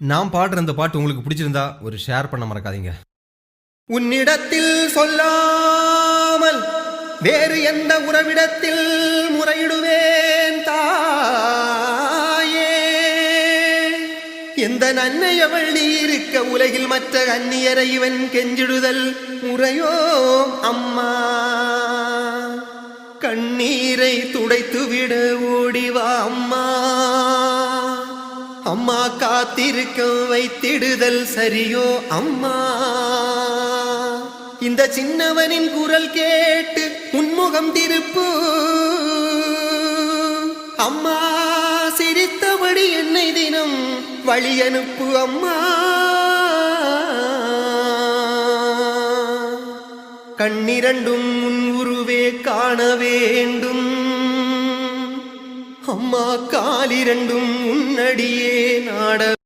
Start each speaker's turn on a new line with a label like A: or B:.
A: நான் பாடுற இந்த பாட்டு உங்களுக்கு பிடிச்சிருந்தா ஒரு ஷேர் பண்ண மறக்காதீங்க.
B: உன்னிடத்தில் சொல்லாமல் வேறு எந்த உறவிடத்தில் முறையிடுவேன் தாயே. எந்த நன்னையவள் நீ இருக்க உலகில் மற்ற அந்நியரை இவன் கெஞ்சிடுதல் முறையோ அம்மா. கண்ணீரை துடைத்துவிட ஓடிவா அம்மா. அம்மா காத்திருக்க வைத்திடுதல் சரியோ அம்மா. இந்த சின்னவனின் குரல் கேட்டு உன்முகம் திருப்பு அம்மா. சிரித்தபடி என்னை தினம் வழி அனுப்பு அம்மா. கண்ணிரண்டும் உன் உருவே காண வேண்டும் அம்மா. காலிரண்டும் உன்னடியே நாட